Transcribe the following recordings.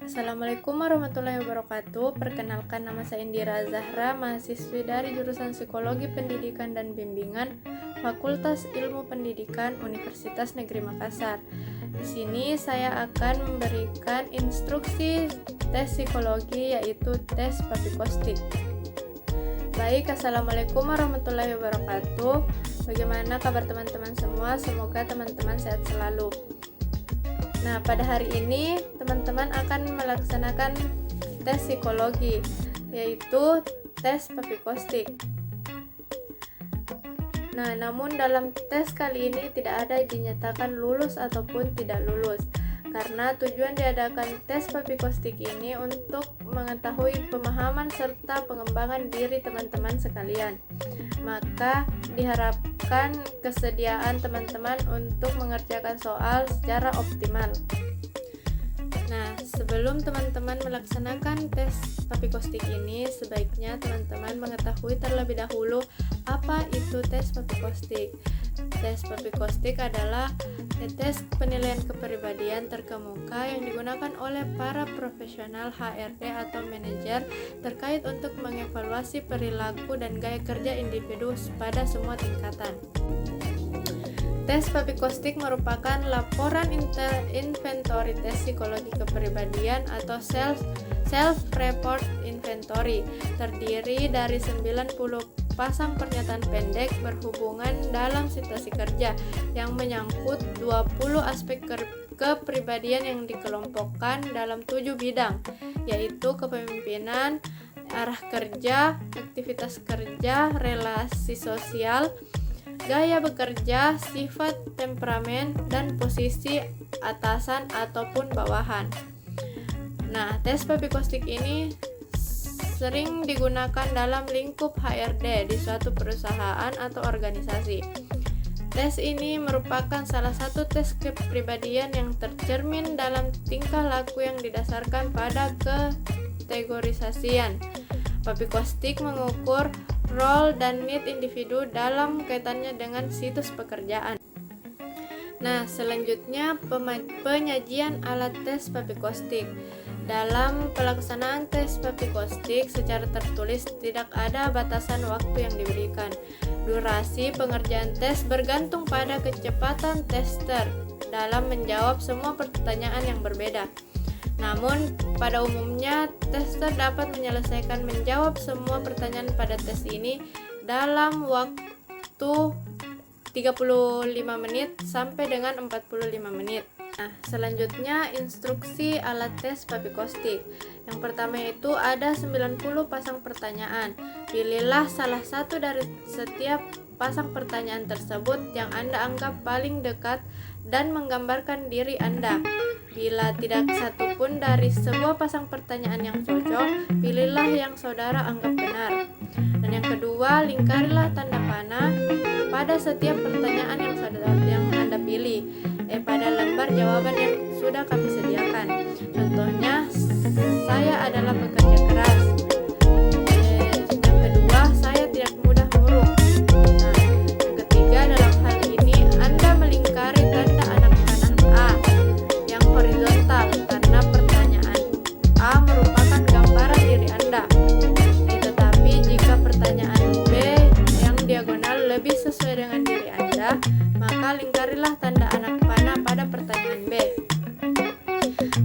Assalamualaikum warahmatullahi wabarakatuh. Perkenalkan, nama saya Indira Zahra, mahasiswi dari jurusan Psikologi Pendidikan dan Bimbingan, Fakultas Ilmu Pendidikan, Universitas Negeri Makassar. Di sini saya akan memberikan instruksi tes psikologi, yaitu tes papikostik. Baik, Assalamualaikum warahmatullahi wabarakatuh. Bagaimana kabar teman-teman semua? Semoga teman-teman sehat selalu. Nah, pada hari ini teman-teman akan melaksanakan tes psikologi, yaitu tes papikostik. Nah, namun dalam tes kali ini tidak ada dinyatakan lulus ataupun tidak lulus, karena tujuan diadakan tes papikostik ini untuk mengetahui pemahaman serta pengembangan diri teman-teman sekalian. Maka diharapkan kesediaan teman-teman untuk mengerjakan soal secara optimal. Nah, sebelum teman-teman melaksanakan tes papikostik ini, sebaiknya teman-teman mengetahui terlebih dahulu apa itu tes papikostik. Tes papikostik adalah tes penilaian kepribadian terkemuka yang digunakan oleh para profesional HRD atau manajer terkait untuk mengevaluasi perilaku dan gaya kerja individu pada semua tingkatan. Tes papikostik merupakan laporan inventory tes psikologi kepribadian atau self-report inventory, terdiri dari 90 pasang pernyataan pendek berhubungan dalam situasi kerja yang menyangkut 20 aspek kepribadian yang dikelompokkan dalam 7 bidang, yaitu kepemimpinan, arah kerja, aktivitas kerja, relasi sosial, gaya bekerja, sifat, temperamen, dan posisi atasan ataupun bawahan. Nah, tes papikostik ini sering digunakan dalam lingkup HRD di suatu perusahaan atau organisasi. Tes ini merupakan salah satu tes kepribadian yang tercermin dalam tingkah laku yang didasarkan pada kategorisasian. Papikostik mengukur role dan need individu dalam kaitannya dengan situs pekerjaan. Nah, selanjutnya penyajian alat tes papikostik. Dalam pelaksanaan tes papikostik secara tertulis tidak ada batasan waktu yang diberikan. Durasi pengerjaan tes bergantung pada kecepatan tester dalam menjawab semua pertanyaan yang berbeda. Namun, pada umumnya tester dapat menyelesaikan menjawab semua pertanyaan pada tes ini dalam waktu 35 menit sampai dengan 45 menit. Nah, selanjutnya instruksi alat tes papikostik. Yang pertama itu ada 90 pasang pertanyaan. Pilihlah salah satu dari setiap pasang pertanyaan tersebut yang Anda anggap paling dekat dan menggambarkan diri Anda. Bila tidak satu pun dari sebuah pasang pertanyaan yang cocok, pilihlah yang saudara anggap benar. Dan yang kedua, lingkarilah tanda panah pada setiap pertanyaan yang Anda pilih pada lembar jawaban yang sudah kami sediakan. Contohnya, saya adalah pekerja keras. Yang kedua, saya tidak mudah murung. Nah, yang ketiga, dalam hal ini Anda melingkari tanda anak panah A yang horizontal karena pertanyaan A merupakan gambaran diri Anda. Tetapi jika pertanyaan B yang diagonal lebih sesuai dengan diri Anda, maka lingkarilah tanda anak panah pada pertanyaan B.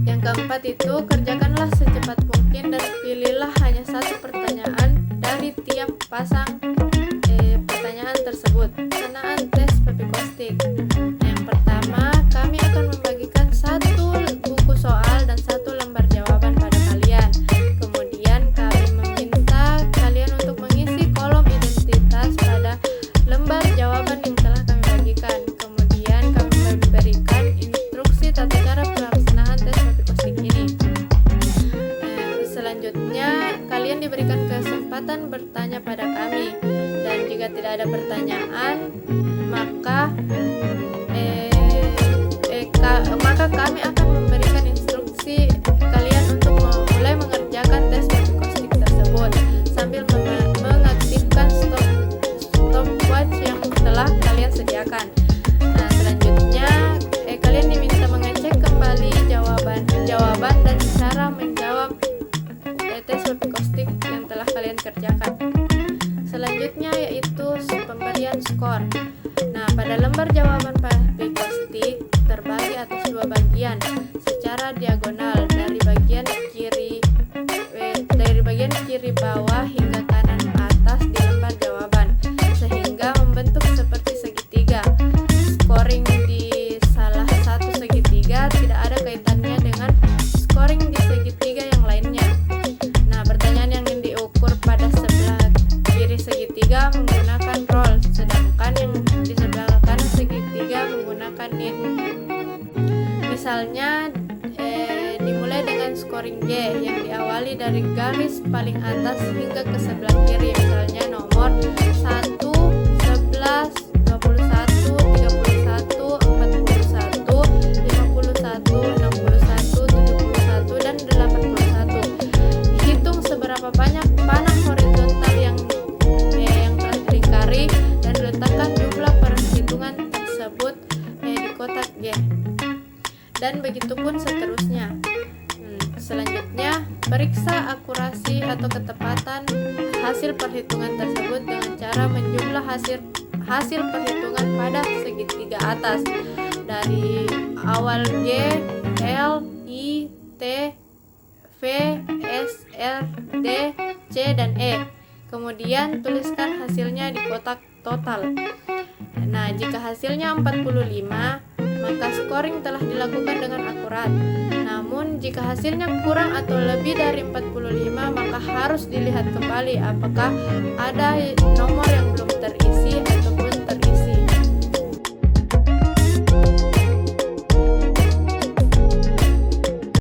Yang keempat itu, kerjakanlah secepat mungkin dan pilihlah hanya satu pertanyaan dari tiap pasang pertanyaan tersebut. Pelaksanaan tes papikostik. Yang pertama, kami akan membagikan satu buku soal dan satu lembar jawaban pada kalian. Kemudian kami meminta kalian untuk mengisi kolom identitas pada lembar jawaban yang telah kami bagikan. Kemudian kami memberikan instruksi tata cara pelaksanaan tes papikostik ini. Selanjutnya, kalian diberikan kesempatan bertanya pada kami, dan jika tidak ada pertanyaan, maka kami akan memberikan instruksi kalian untuk mulai mengerjakan tes papikostik tersebut sambil mengaktifkan stopwatch yang telah kalian sediakan. Nah, selanjutnya kalian diminta mengecek kembali jawaban dan cara skor. Nah, pada lembar jawaban papikostik terbagi atas dua bagian secara diagonal dari bagian kiri bawah hingga kanan atas di lembar jawaban, sehingga membentuk seperti segitiga. Scoring di salah satu segitiga tidak ada kaitannya dengan scoring di segitiga yang lainnya. Nah, pertanyaan yang diukur pada sebelah kiri segitiga menggunakan roll, sedangkan yang di sebelah kanan segitiga menggunakan nit. Misalnya dimulai dengan scoring G yang diawali dari garis paling atas hingga ke sebelah kiri, misalnya nomor 1, 11, 21, 31, 41, 51, 61, 71, dan 81. Hitung seberapa banyak panah horizontal yang telah dilingkari dan letakkan jumlah perhitungan tersebut di kotak G. Dan begitupun seterusnya. Selanjutnya, periksa akurasi atau ketepatan hasil perhitungan tersebut dengan cara menjumlah hasil perhitungan pada segitiga atas dari awal G, L, I, T, V, S, R, D, C, dan E. Kemudian tuliskan hasilnya di kotak total. Nah, jika hasilnya 45, maka scoring telah dilakukan dengan akurat. Namun, jika hasilnya kurang atau lebih dari 45, maka harus dilihat kembali apakah ada nomor yang belum